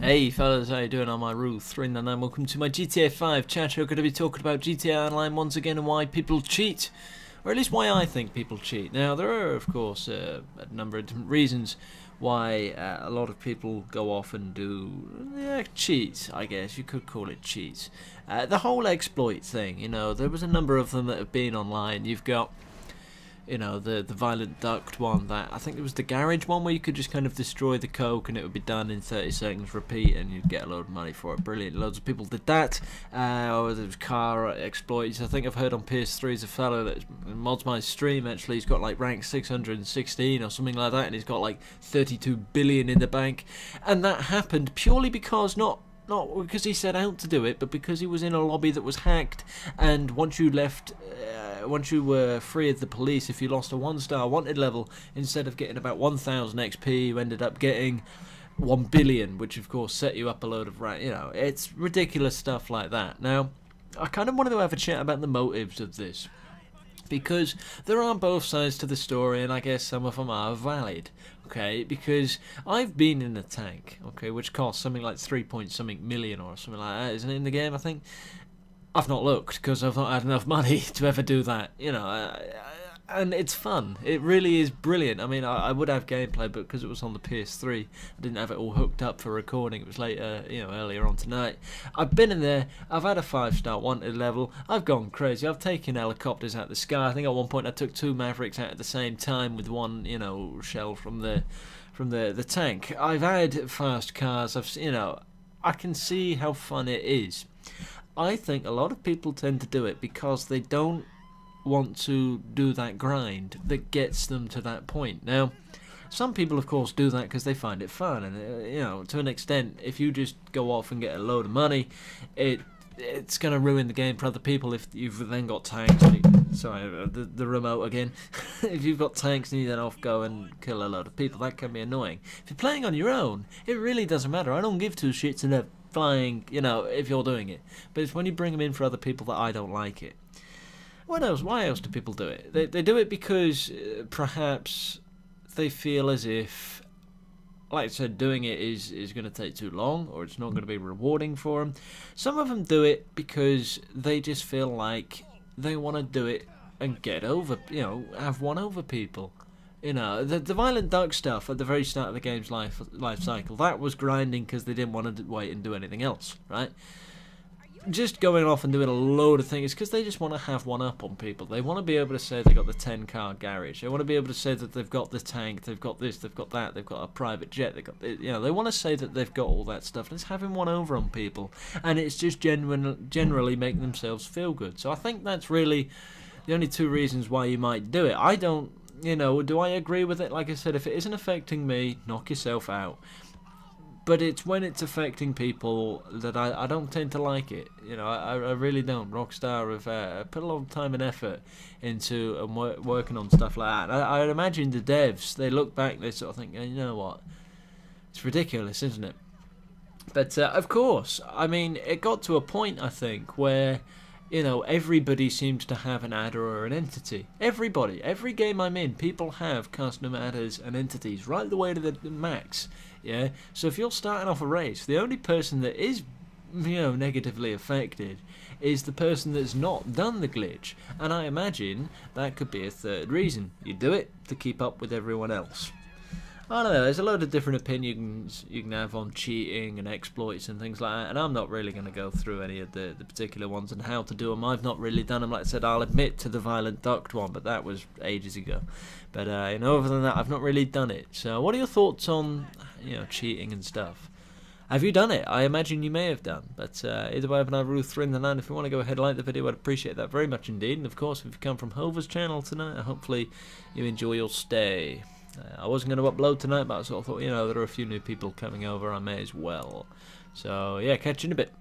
Hey fellas, how you doing? I'm Ruth399. Welcome to my GTA 5 chat show. Going to be talking about GTA Online once again and why people cheat. Or at least why I think people cheat. Now, there are, of course, a number of different reasons why a lot of people go off and do cheats, I guess. You could call it cheats. The whole exploit thing, there was a number of them that have been online. You've got the Violent Duct one, that I think it was the garage one where you could just kind of destroy the coke and it would be done in 30 seconds, repeat, and you'd get a load of money for it. Brilliant. Loads of people did that. Or there was car exploits. I think I've heard on PS3 there's a fellow that mods my stream, actually. He's got like rank 616 or something like that, and he's got like 32 billion in the bank. And that happened purely because not because he set out to do it, but because he was in a lobby that was hacked, and once you were free of the police, if you lost a 1-star wanted level, instead of getting about 1000 XP, you ended up getting 1 billion, which of course set you up a load of it's ridiculous stuff like that. Now, I kind of wanted to have a chat about the motives of this, because there are both sides to the story, and I guess some of them are valid, okay? Because I've been in a tank, okay, which costs something like 3 point something million or something like that, isn't it, in the game, I think? I've not looked, because I've not had enough money to ever do that, and it's fun. It really is brilliant. I mean, I would have gameplay, but because it was on the PS3, I didn't have it all hooked up for recording. It was later, earlier on tonight. I've been in there. I've had a 5-star wanted level. I've gone crazy. I've taken helicopters out of the sky. I think at one point I took 2 Mavericks out at the same time with one, shell from the tank. I've had fast cars. I can see how fun it is. I think a lot of people tend to do it because they don't want to do that grind that gets them to that point. Now, some people of course do that because they find it fun, and to an extent, if you just go off and get a load of money, it's going to ruin the game for other people. If you've then got tanks, the remote again. If you've got tanks and you then off go and kill a load of people, that can be annoying. If you're playing on your own, it really doesn't matter. I don't give two shits and they're flying, if you're doing it. But it's when you bring them in for other people that I don't like it. What else? Why else do people do it? They do it because perhaps they feel as if, like I said, doing it is going to take too long, or it's not going to be rewarding for them. Some of them do it because they just feel like they want to do it and get over, have one over people. The Violent Duct stuff at the very start of the game's life cycle, that was grinding because they didn't want to wait and do anything else, right? Just going off and doing a load of things because they just want to have one up on people. They want to be able to say they got the 10-car garage. They want to be able to say that they've got the tank, they've got this, they've got that, they've got a private jet, they've got they want to say that they've got all that stuff. And it's having one over on people, and it's just generally making themselves feel good. So I think that's really the only 2 reasons why you might do it. I don't, do I agree with it? Like I said, if it isn't affecting me, knock yourself out. But it's when it's affecting people that I don't tend to like it. I really don't. Rockstar have put a lot of time and effort into working on stuff like that. I'd imagine the devs, they look back, they sort of think, you know what, it's ridiculous, isn't it? But of course, I mean, it got to a point, I think, where everybody seems to have an adder or an entity. Everybody, every game I'm in, people have custom adders and entities right the way to the max. Yeah. So if you're starting off a race, the only person that is, negatively affected is the person that's not done the glitch. And I imagine that could be a 3rd reason. You do it to keep up with everyone else. I don't know, there's a load of different opinions you can have on cheating and exploits and things like that, and I'm not really going to go through any of the particular ones and how to do them. I've not really done them. Like I said, I'll admit to the Violent Duct one, but that was ages ago. But other than that, I've not really done it. So what are your thoughts on cheating and stuff? Have you done it? I imagine you may have done. But either way, I've been Ruth399. If you want to go ahead and like the video, I'd appreciate that very much indeed. And of course, if you come from Hover's channel tonight, hopefully you enjoy your stay. I wasn't going to upload tonight, but I sort of thought, there are a few new people coming over, I may as well. So, yeah, catch you in a bit.